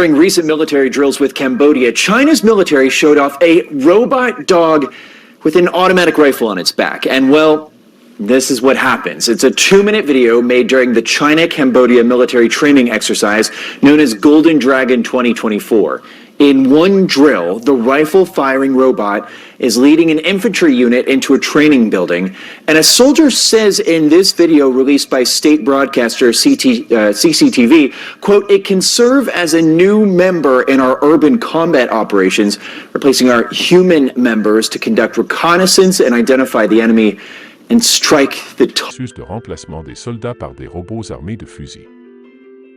During recent military drills with Cambodia, China's military showed off a robot dog with an automatic rifle on its back. And well, this is what happens. It's a 2-minute video made during the China-Cambodia military training exercise known as Golden Dragon 2024. In one drill, the rifle-firing robot is leading an infantry unit into a training building, and a soldier says in this video released by state broadcaster CCTV, quote, "It can serve as a new member in our urban combat operations, replacing our human members to conduct reconnaissance and identify the enemy and strike the target." De remplacement des soldats par des robots armés de fusils.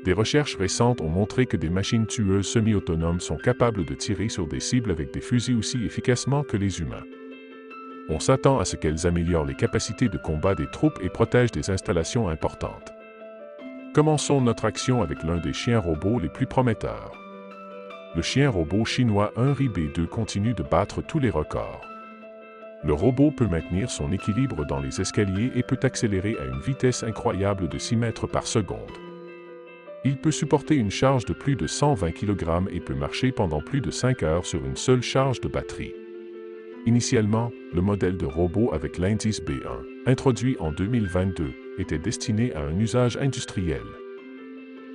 Des recherches récentes ont montré que des machines tueuses semi-autonomes sont capables de tirer sur des cibles avec des fusils aussi efficacement que les humains. On s'attend à ce qu'elles améliorent les capacités de combat des troupes et protègent des installations importantes. Commençons notre action avec l'un des chiens robots les plus prometteurs. Le chien robot chinois Henry B2 continue de battre tous les records. Le robot peut maintenir son équilibre dans les escaliers et peut accélérer à une vitesse incroyable de 6 mètres par seconde. Il peut supporter une charge de plus de 120 kg et peut marcher pendant plus de 5 heures sur une seule charge de batterie. Initialement, le modèle de robot avec l'indice B1, introduit en 2022, était destiné à un usage industriel.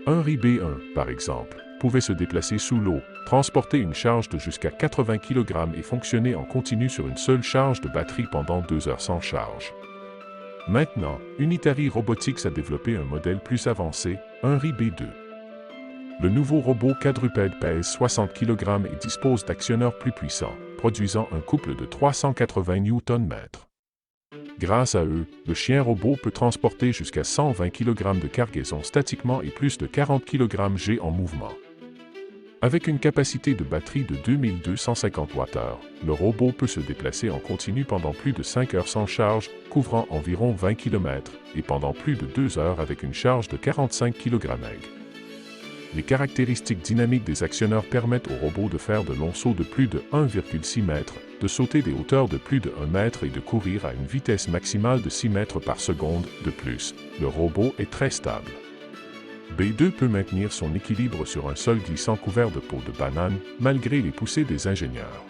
Henry B1, par exemple, pouvait se déplacer sous l'eau, transporter une charge de jusqu'à 80 kg et fonctionner en continu sur une seule charge de batterie pendant 2 heures sans charge. Maintenant, Unitary Robotics a développé un modèle plus avancé, Henry B2. Le nouveau robot quadrupède pèse 60 kg et dispose d'actionneurs plus puissants, produisant un couple de 380 Nm. Grâce à eux, le chien robot peut transporter jusqu'à 120 kg de cargaison statiquement et plus de 40 kg en mouvement. Avec une capacité de batterie de 2250 Wh, le robot peut se déplacer en continu pendant plus de 5 heures sans charge, couvrant environ 20 km, et pendant plus de 2 heures avec une charge de 45 kg. Les caractéristiques dynamiques des actionneurs permettent au robot de faire de longs sauts de plus de 1,6 m, de sauter des hauteurs de plus de 1 m et de courir à une vitesse maximale de 6 mètres par seconde. De plus, le robot est très stable. B2 peut maintenir son équilibre sur un sol glissant couvert de peau de banane, malgré les poussées des ingénieurs.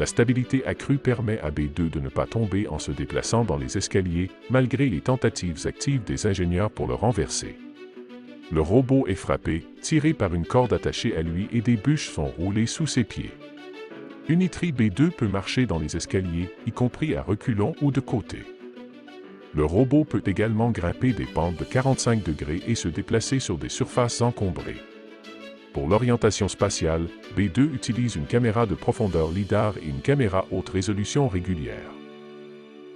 La stabilité accrue permet à B2 de ne pas tomber en se déplaçant dans les escaliers, malgré les tentatives actives des ingénieurs pour le renverser. Le robot est frappé, tiré par une corde attachée à lui et des bûches sont roulées sous ses pieds. Unitary B2 peut marcher dans les escaliers, y compris à reculons ou de côté. Le robot peut également grimper des pentes de 45 degrés et se déplacer sur des surfaces encombrées. Pour l'orientation spatiale, B2 utilise une caméra de profondeur LiDAR et une caméra haute résolution régulière.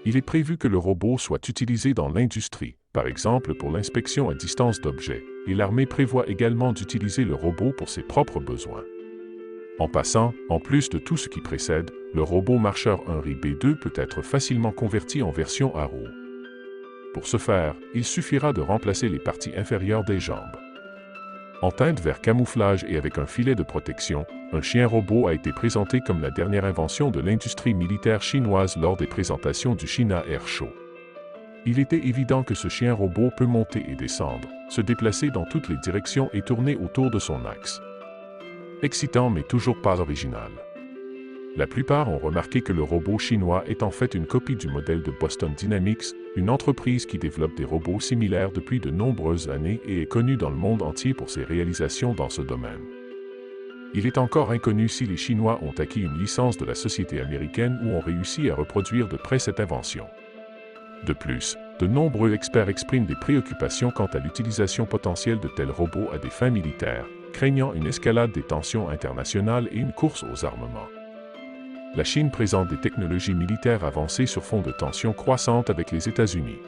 Il est prévu que le robot soit utilisé dans l'industrie, par exemple pour l'inspection à distance d'objets, et l'armée prévoit également d'utiliser le robot pour ses propres besoins. En passant, en plus de tout ce qui précède, le robot marcheur Henry B2 peut être facilement converti en version à roues. Pour ce faire, il suffira de remplacer les parties inférieures des jambes. En teinte vert camouflage et avec un filet de protection, un chien robot a été présenté comme la dernière invention de l'industrie militaire chinoise lors des présentations du China Air Show. Il était évident que ce chien robot peut monter et descendre, se déplacer dans toutes les directions et tourner autour de son axe. Excitant mais toujours pas original. La plupart ont remarqué que le robot chinois est en fait une copie du modèle de Boston Dynamics, une entreprise qui développe des robots similaires depuis de nombreuses années et est connue dans le monde entier pour ses réalisations dans ce domaine. Il est encore inconnu si les Chinois ont acquis une licence de la société américaine ou ont réussi à reproduire de près cette invention. De plus, de nombreux experts expriment des préoccupations quant à l'utilisation potentielle de tels robots à des fins militaires, craignant une escalade des tensions internationales et une course aux armements. La Chine présente des technologies militaires avancées sur fond de tensions croissantes avec les États-Unis.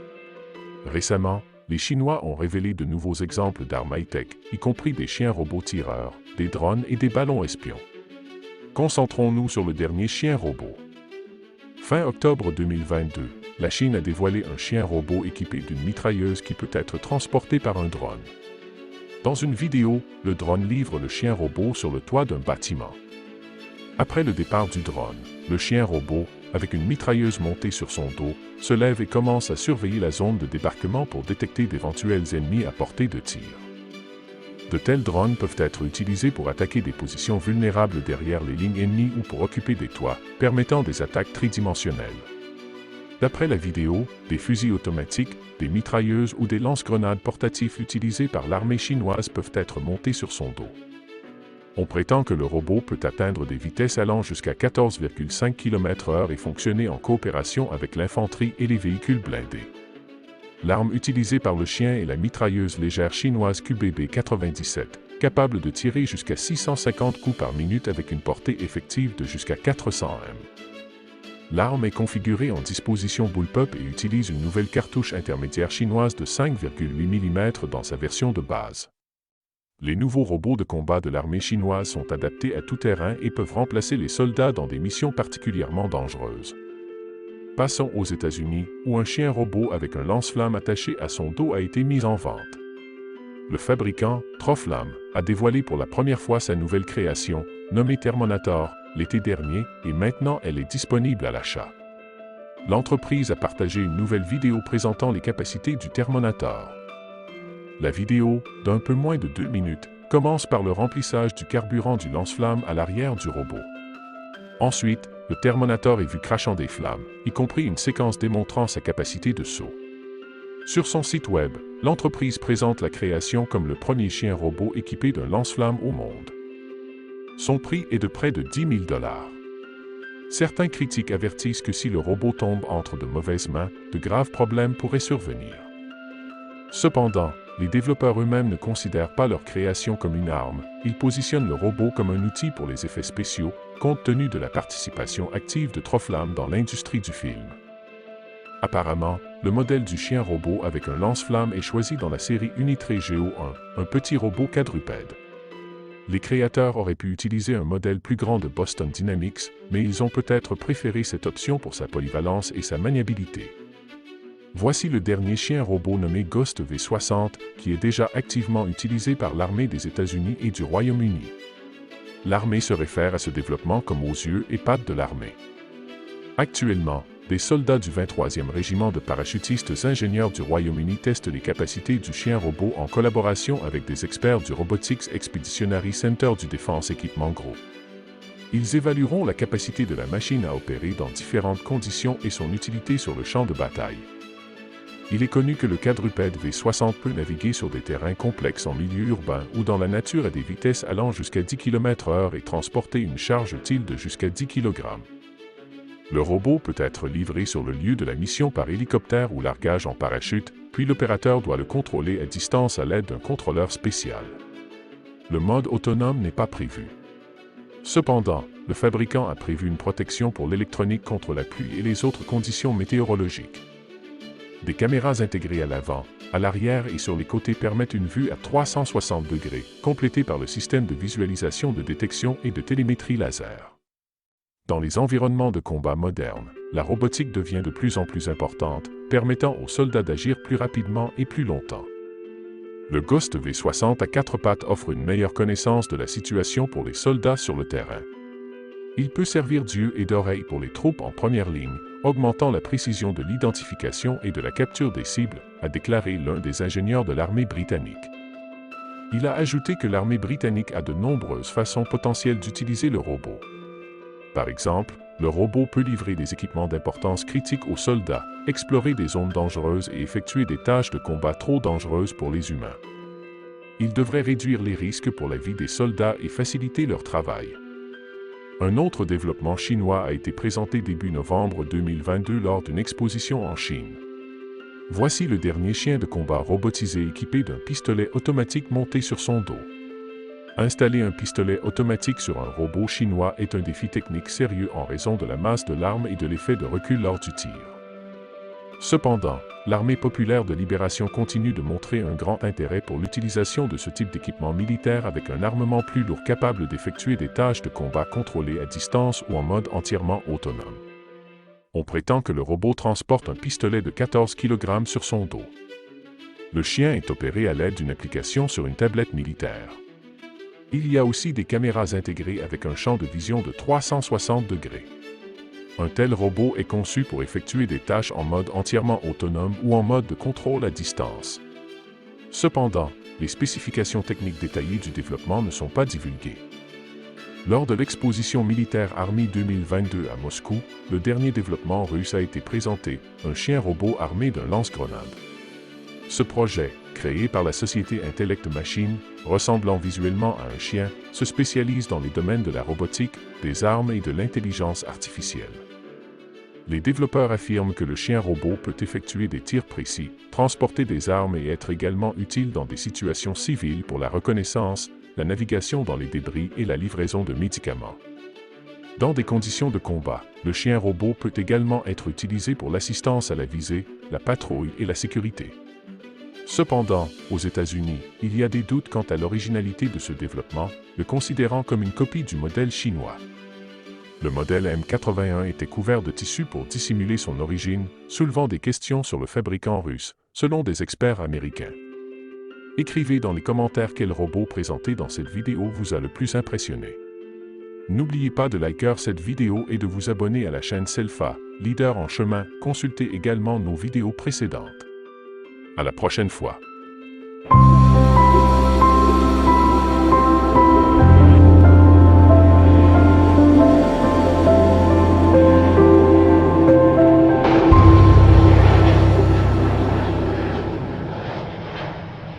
Récemment, les Chinois ont révélé de nouveaux exemples d'armes high-tech, y compris des chiens robots tireurs, des drones et des ballons espions. Concentrons-nous sur le dernier chien robot. Fin octobre 2022, la Chine a dévoilé un chien robot équipé d'une mitrailleuse qui peut être transporté par un drone. Dans une vidéo, le drone livre le chien robot sur le toit d'un bâtiment. Après le départ du drone, le chien robot, avec une mitrailleuse montée sur son dos, se lève et commence à surveiller la zone de débarquement pour détecter d'éventuels ennemis à portée de tir. De tels drones peuvent être utilisés pour attaquer des positions vulnérables derrière les lignes ennemies ou pour occuper des toits, permettant des attaques tridimensionnelles. D'après la vidéo, des fusils automatiques, des mitrailleuses ou des lance-grenades portatifs utilisés par l'armée chinoise peuvent être montés sur son dos. On prétend que le robot peut atteindre des vitesses allant jusqu'à 14,5 km/h et fonctionner en coopération avec l'infanterie et les véhicules blindés. L'arme utilisée par le chien est la mitrailleuse légère chinoise QBB-97, capable de tirer jusqu'à 650 coups par minute avec une portée effective de jusqu'à 400 m. L'arme est configurée en disposition bullpup et utilise une nouvelle cartouche intermédiaire chinoise de 5,8 mm dans sa version de base. Les nouveaux robots de combat de l'armée chinoise sont adaptés à tout terrain et peuvent remplacer les soldats dans des missions particulièrement dangereuses. Passons aux États-Unis, où un chien robot avec un lance-flamme attaché à son dos a été mis en vente. Le fabricant, Troflam, a dévoilé pour la première fois sa nouvelle création, nommée Terminator, l'été dernier, et maintenant elle est disponible à l'achat. L'entreprise a partagé une nouvelle vidéo présentant les capacités du Terminator. La vidéo, d'un peu moins de 2 minutes, commence par le remplissage du carburant du lance-flamme à l'arrière du robot. Ensuite, le Terminator est vu crachant des flammes, y compris une séquence démontrant sa capacité de saut. Sur son site web, l'entreprise présente la création comme le premier chien robot équipé d'un lance-flamme au monde. Son prix est de près de 10 000 $. Certains critiques avertissent que si le robot tombe entre de mauvaises mains, de graves problèmes pourraient survenir. Cependant, les développeurs eux-mêmes ne considèrent pas leur création comme une arme, ils positionnent le robot comme un outil pour les effets spéciaux, compte tenu de la participation active de Troflam dans l'industrie du film. Apparemment, le modèle du chien robot avec un lance-flamme est choisi dans la série Unitree Geo 1, un petit robot quadrupède. Les créateurs auraient pu utiliser un modèle plus grand de Boston Dynamics, mais ils ont peut-être préféré cette option pour sa polyvalence et sa maniabilité. Voici le dernier chien robot nommé Ghost V60, qui est déjà activement utilisé par l'armée des États-Unis et du Royaume-Uni. L'armée se réfère à ce développement comme aux yeux et pattes de l'armée. Actuellement, des soldats du 23e régiment de parachutistes ingénieurs du Royaume-Uni testent les capacités du chien robot en collaboration avec des experts du Robotics Expeditionary Center du Defense Equipment Group. Ils évalueront la capacité de la machine à opérer dans différentes conditions et son utilité sur le champ de bataille. Il est connu que le quadrupède V60 peut naviguer sur des terrains complexes en milieu urbain ou dans la nature à des vitesses allant jusqu'à 10 km/h et transporter une charge utile de jusqu'à 10 kg. Le robot peut être livré sur le lieu de la mission par hélicoptère ou largage en parachute, puis l'opérateur doit le contrôler à distance à l'aide d'un contrôleur spécial. Le mode autonome n'est pas prévu. Cependant, le fabricant a prévu une protection pour l'électronique contre la pluie et les autres conditions météorologiques. Des caméras intégrées à l'avant, à l'arrière et sur les côtés permettent une vue à 360 degrés, complétée par le système de visualisation de détection et de télémétrie laser. Dans les environnements de combat modernes, la robotique devient de plus en plus importante, permettant aux soldats d'agir plus rapidement et plus longtemps. Le Ghost V60 à 4 pattes offre une meilleure connaissance de la situation pour les soldats sur le terrain. Il peut servir d'yeux et d'oreilles pour les troupes en première ligne, augmentant la précision de l'identification et de la capture des cibles, a déclaré l'un des ingénieurs de l'armée britannique. Il a ajouté que l'armée britannique a de nombreuses façons potentielles d'utiliser le robot. Par exemple, le robot peut livrer des équipements d'importance critique aux soldats, explorer des zones dangereuses et effectuer des tâches de combat trop dangereuses pour les humains. Il devrait réduire les risques pour la vie des soldats et faciliter leur travail. Un autre développement chinois a été présenté début novembre 2022 lors d'une exposition en Chine. Voici le dernier chien de combat robotisé équipé d'un pistolet automatique monté sur son dos. Installer un pistolet automatique sur un robot chinois est un défi technique sérieux en raison de la masse de l'arme et de l'effet de recul lors du tir. Cependant, l'armée populaire de libération continue de montrer un grand intérêt pour l'utilisation de ce type d'équipement militaire avec un armement plus lourd capable d'effectuer des tâches de combat contrôlées à distance ou en mode entièrement autonome. On prétend que le robot transporte un pistolet de 14 kg sur son dos. Le chien est opéré à l'aide d'une application sur une tablette militaire. Il y a aussi des caméras intégrées avec un champ de vision de 360 degrés. Un tel robot est conçu pour effectuer des tâches en mode entièrement autonome ou en mode de contrôle à distance. Cependant, les spécifications techniques détaillées du développement ne sont pas divulguées. Lors de l'exposition militaire Army 2022 à Moscou, le dernier développement russe a été présenté, un chien robot armé d'un lance-grenade. Ce projet, créé par la société Intellect Machine, ressemblant visuellement à un chien, se spécialise dans les domaines de la robotique, des armes et de l'intelligence artificielle. Les développeurs affirment que le chien robot peut effectuer des tirs précis, transporter des armes et être également utile dans des situations civiles pour la reconnaissance, la navigation dans les débris et la livraison de médicaments. Dans des conditions de combat, le chien robot peut également être utilisé pour l'assistance à la visée, la patrouille et la sécurité. Cependant, aux États-Unis, il y a des doutes quant à l'originalité de ce développement, le considérant comme une copie du modèle chinois. Le modèle M81 était couvert de tissu pour dissimuler son origine, soulevant des questions sur le fabricant russe, selon des experts américains. Écrivez dans les commentaires quel robot présenté dans cette vidéo vous a le plus impressionné. N'oubliez pas de liker cette vidéo et de vous abonner à la chaîne Selfa, leader en chemin. Consultez également nos vidéos précédentes. À la prochaine fois.